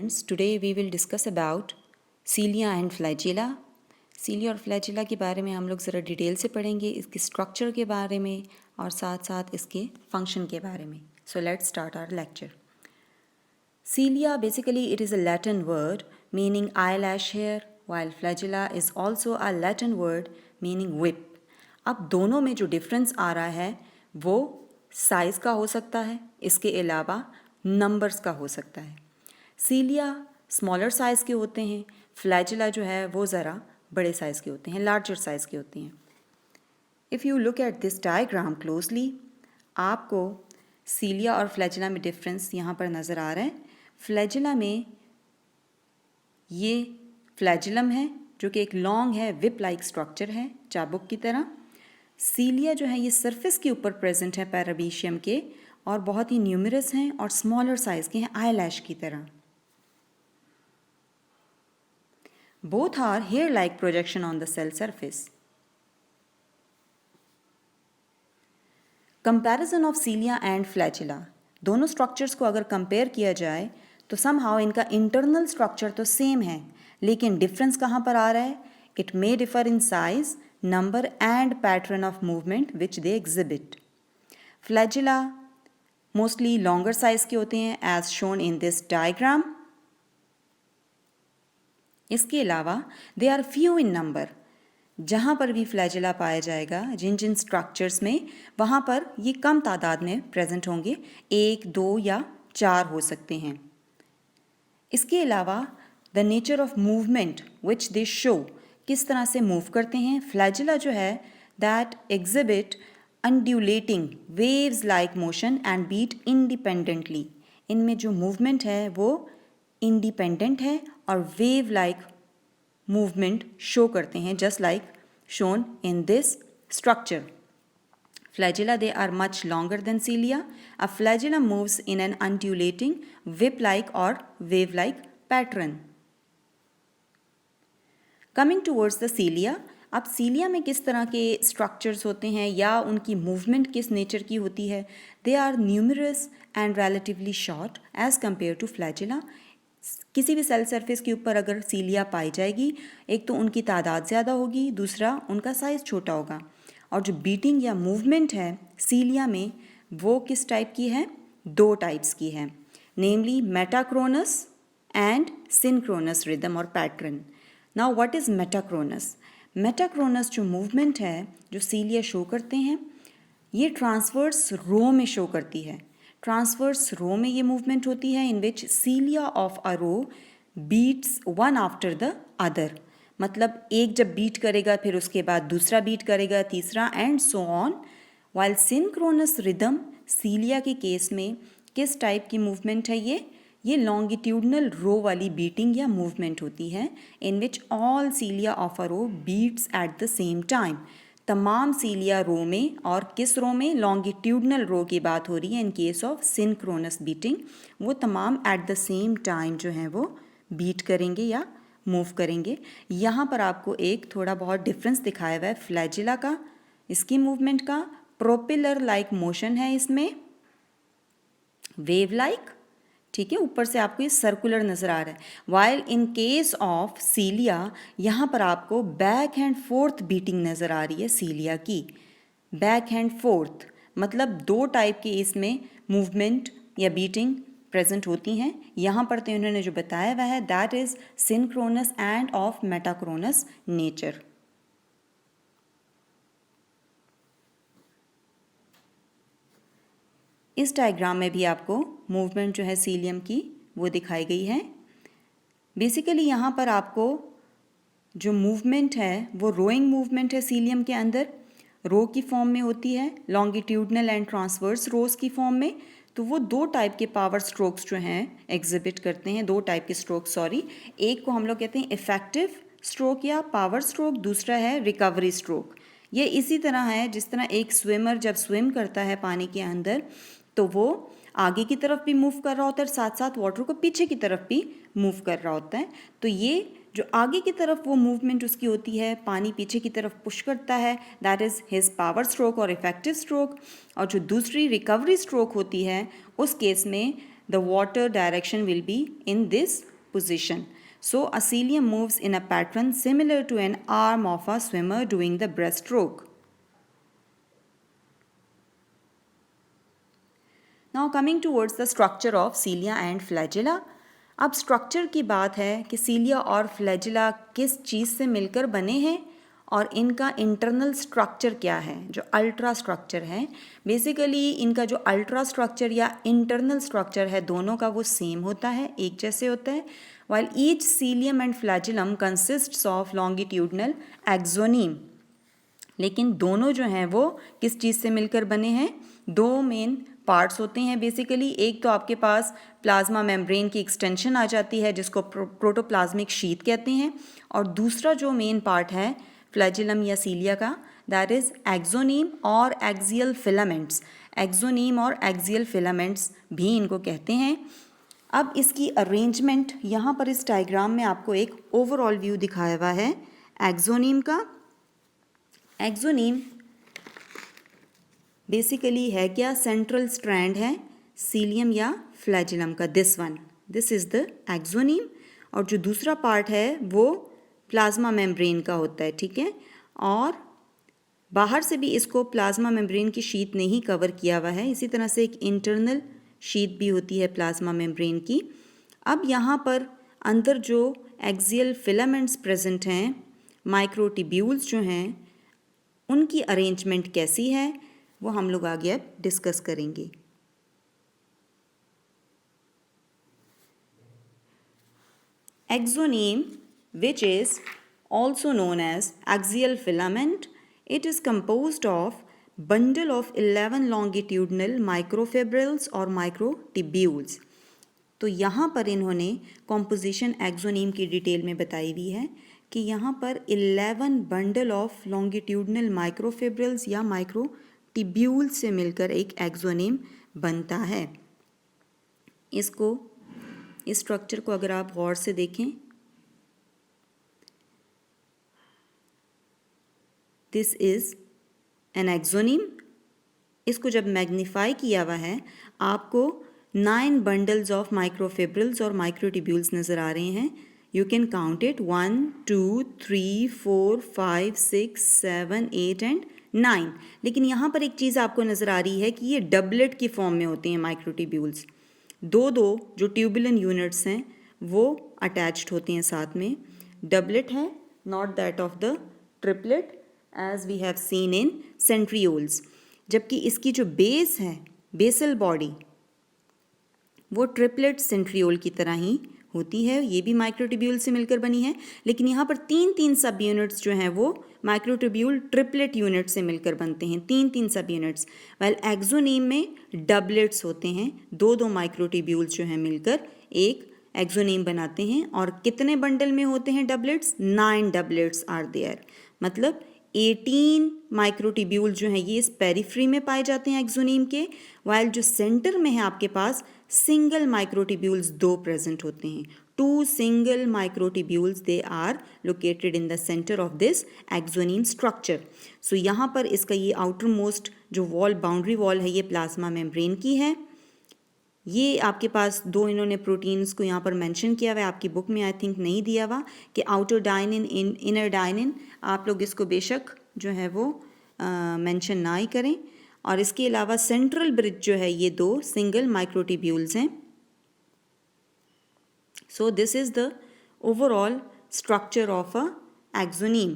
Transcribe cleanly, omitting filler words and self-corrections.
Today we will discuss about cilia and flagella. cilia और flagella के बारे में हम लोग ज़रा डिटेल से पढ़ेंगे, इसके स्ट्रक्चर के बारे में और साथ साथ इसके फंक्शन के बारे में. So let's start our lecture. Cilia basically it is a Latin word meaning eyelash hair, while flagella is also a Latin word meaning whip. अब दोनों में जो डिफरेंस आ रहा है वो साइज़ का हो सकता है, इसके अलावा नंबर्स का हो सकता है. सीलिया स्मॉलर साइज़ के होते हैं, फ्लैजिला जो है वो ज़रा बड़े साइज़ के होते हैं, लार्जर साइज़ के होते हैं. If you look at this diagram closely, आपको सीलिया और फ्लैजिला में डिफरेंस यहाँ पर नज़र आ रहा है. फ्लैजिला में ये फ्लैजिलम है जो कि एक लॉन्ग है, विप लाइक स्ट्रक्चर है, चाबुक की तरह. सीलिया जो है ये सरफेस के ऊपर प्रेजेंट है पैराबीशियम के और बहुत ही न्यूमरस हैं और स्मॉलर साइज़ के हैं, आईलैश की तरह. Both are hair-like projection on the cell surface. Comparison of cilia and flagella. दोनों स्ट्रक्चर्स को अगर कंपेयर किया जाए तो somehow इनका इंटरनल स्ट्रक्चर तो सेम है, लेकिन डिफरेंस कहाँ पर आ रहा है? It may differ in size, number and pattern of movement which they exhibit. Flagella mostly longer size के होते हैं as shown in this diagram. इसके अलावा they are few in number. जहाँ पर भी फ्लैजिला पाया जाएगा, जिन जिन स्ट्रक्चर्स में, वहाँ पर ये कम तादाद में प्रेजेंट होंगे, 1, 2 या 4 हो सकते हैं. इसके अलावा the nature of movement which they show, किस तरह से मूव करते हैं. फ्लैजिला जो है that exhibit undulating waves like motion and beat independently. इनमें जो मूवमेंट है वो इंडिपेंडेंट है और वेव लाइक मूवमेंट शो करते हैं, just like shown in this structure. Flagella they are much longer than cilia. A flagella moves in an undulating whip like और wave like pattern. Coming towards the cilia. अब cilia में किस तरह के structures होते हैं या उनकी मूवमेंट किस नेचर की होती है? They are numerous and relatively short as compare to flagella. किसी भी सेल सरफेस के ऊपर अगर सीलिया पाई जाएगी, एक तो उनकी तादाद ज़्यादा होगी, दूसरा उनका साइज़ छोटा होगा. और जो बीटिंग या मूवमेंट है सीलिया में वो किस टाइप की है? 2 टाइप्स की है, नेमली मेटाक्रोनस एंड सिंक्रोनस रिदम और pattern. Now what is metachronous? Metachronous जो मूवमेंट है जो सीलिया शो करते हैं, ये ट्रांसवर्स रो में शो करती है. ट्रांसवर्स रो में ये मूवमेंट होती है in which cilia of a row beats one after the other. मतलब एक जब बीट करेगा फिर उसके बाद दूसरा बीट करेगा, तीसरा and so on. While synchronous rhythm, cilia के केस में किस टाइप की मूवमेंट है ये लॉन्गिट्यूडनल रो वाली बीटिंग या मूवमेंट होती है in which all cilia of a row beats at the same time. तमाम सीलिया रो में, और किस रो में? लॉन्गिट्यूडनल रो की बात हो रही है in case of synchronous beating. वो तमाम एट द सेम टाइम जो हैं वो बीट करेंगे या मूव करेंगे. यहाँ पर आपको एक थोड़ा बहुत डिफरेंस दिखाया हुआ है फ्लैजिला का, इसकी मूवमेंट का. प्रोपेलर लाइक मोशन है इसमें, वेव लाइक, ठीक है, ऊपर से आपको ये सर्कुलर नज़र आ रहा है. वाइल इन केस ऑफ सीलिया यहाँ पर आपको बैक हैंड फोर्थ बीटिंग नज़र आ रही है सीलिया की. बैक हैंड फोर्थ मतलब 2 टाइप के इसमें मूवमेंट या बीटिंग प्रेजेंट होती हैं. यहाँ पर तो इन्होंने जो बताया हुआ है that is synchronous end of metachronous nature. इस डायग्राम में भी आपको मूवमेंट जो है सीलियम की वो दिखाई गई है. बेसिकली यहाँ पर आपको जो मूवमेंट है वो रोइंग मूवमेंट है सीलियम के अंदर, रो की फॉर्म में होती है, लॉन्गिट्यूडनल एंड ट्रांसवर्स रोज की फॉर्म में. तो वो 2 टाइप के पावर स्ट्रोक्स जो हैं एग्जिबिट करते हैं, 2 टाइप के स्ट्रोक, सॉरी. एक को हम लोग कहते हैं इफेक्टिव स्ट्रोक या पावर स्ट्रोक, दूसरा है रिकवरी स्ट्रोक. ये इसी तरह है जिस तरह एक स्विमर जब स्विम करता है पानी के अंदर तो वो आगे की तरफ भी मूव कर रहा होता है, साथ साथ वाटर को पीछे की तरफ भी मूव कर रहा होता है. तो ये जो आगे की तरफ वो मूवमेंट उसकी होती है, पानी पीछे की तरफ पुश करता है, that is his power stroke और इफेक्टिव स्ट्रोक. और जो दूसरी रिकवरी स्ट्रोक होती है उस केस में the water direction will be in this position. So a cilium moves in a pattern similar to an arm of a swimmer doing the breaststroke. Now coming towards the structure of cilia and flagella. अब structure की बात है कि सीलिया और flagella किस चीज़ से मिलकर बने हैं और इनका इंटरनल स्ट्रक्चर क्या है, जो अल्ट्रा स्ट्रक्चर है. बेसिकली इनका जो अल्ट्रा स्ट्रक्चर या इंटरनल स्ट्रक्चर है दोनों का वो सेम होता है, एक जैसे होता है. while each cilium and flagellum consists of longitudinal axoneme. लेकिन दोनों जो हैं वो किस चीज़ से मिलकर बने हैं, दो मेन पार्ट्स होते हैं बेसिकली. एक तो आपके पास प्लाज्मा मेम्ब्रेन की एक्सटेंशन आ जाती है जिसको प्रोटोप्लाज्मिक शीथ कहते हैं, और दूसरा जो मेन पार्ट है फ्लैजिलम या सीलिया का, दैट इज़ एक्सोनीम और एक्सियल फिलामेंट्स. एक्सोनीम और एक्सियल फिलामेंट्स भी इनको कहते हैं. अब इसकी अरेंजमेंट यहाँ पर इस डायग्राम में आपको एक ओवरऑल व्यू दिखाया हुआ है एक्सोनीम का. एक्सोनीम बेसिकली है क्या, सेंट्रल स्ट्रैंड है सीलियम या फ्लैजिलम का. This is the axoneme. और जो दूसरा पार्ट है वो प्लाज्मा मेम्ब्रेन का होता है, ठीक है. और बाहर से भी इसको प्लाज्मा मेम्ब्रेन की शीट ने ही कवर किया हुआ है. इसी तरह से एक इंटरनल शीट भी होती है प्लाज्मा मेम्ब्रेन की. अब यहाँ पर अंदर जो एक्सियल फिलामेंट्स प्रेजेंट हैं, माइक्रोट्यूब्यूल्स जो हैं, उनकी अरेंजमेंट कैसी है वो हम लोग आगे अब डिस्कस करेंगे. Axoneme, which is also known as axial filament, it is composed of bundle of 11 longitudinal microfibrils or microtubules. तो यहाँ पर इन्होंने कॉम्पोजिशन एक्सोनीम की डिटेल में बताई हुई है कि यहाँ पर 11 बंडल ऑफ लॉन्गिट्यूडनल माइक्रोफिब्रिल्स या माइक्रोट्यूब्यूल से मिलकर एक एक्सोनीम बनता है. इस स्ट्रक्चर को अगर आप गौर से देखें, दिस इज़ एन एक्सोनीम. इसको जब मैग्नीफाई किया हुआ है आपको 9 बंडल्स ऑफ माइक्रोफिब्रिल्स और माइक्रोट्यूब्यूल्स नज़र आ रहे हैं. You can count it 1 2 3 4 5 6 7 8 and 9. लेकिन यहाँ पर एक चीज़ आपको नज़र आ रही है कि ये डबलेट की फॉर्म में होते हैं माइक्रोट्यूब्यूल्स. दो जो ट्यूबुलन यूनिट्स हैं वो अटैच्ड होते हैं साथ में. डबलेट है, not that of the triplet as we have seen in centrioles. जबकि इसकी जो बेस है, बेसल बॉडी, वो ट्रिपलेट सेंट्रियोल की तरह ही होती है. ये भी माइक्रोट्यूब्यूल से मिलकर बनी है, लेकिन यहाँ पर 3 सब यूनिट्स जो हैं वो माइक्रोट्यूब्यूल ट्रिपलेट यूनिट से मिलकर बनते हैं. 3 सब यूनिट्स. वेल एक्सोनीम में डबलेट्स होते हैं, 2 माइक्रोट्यूब्यूल्स जो हैं मिलकर एक एक्सोनीम बनाते हैं. और कितने बंडल में होते हैं डबलेट्स? 9 doublets are there. मतलब 18 माइक्रोट्यूब्यूल जो हैं ये इस पेरिफ्री में पाए जाते हैं एक्सोनीम के, वाइल जो सेंटर में है आपके पास सिंगल माइक्रोट्यूब्यूल्स 2 प्रेजेंट होते हैं. 2 single microtubules they are located in the centre of this axoneme structure. So यहाँ पर इसका ये आउटर मोस्ट जो वॉल, बाउंड्री वॉल है, ये प्लाज्मा मेम्ब्रेन की है. ये आपके पास 2 इन्होंने प्रोटीन्स को यहाँ पर मेंशन किया हुआ है, आपकी बुक में आई थिंक नहीं दिया हुआ कि आउटर डायनिन, इनर डायनिन. आप लोग इसको बेशक जो है वो मेंशन ना ही करें. और इसके अलावा सेंट्रल ब्रिज जो है ये 2 सिंगल माइक्रोट्यूब्यूल्स हैं. So this is the overall structure of a axoneme.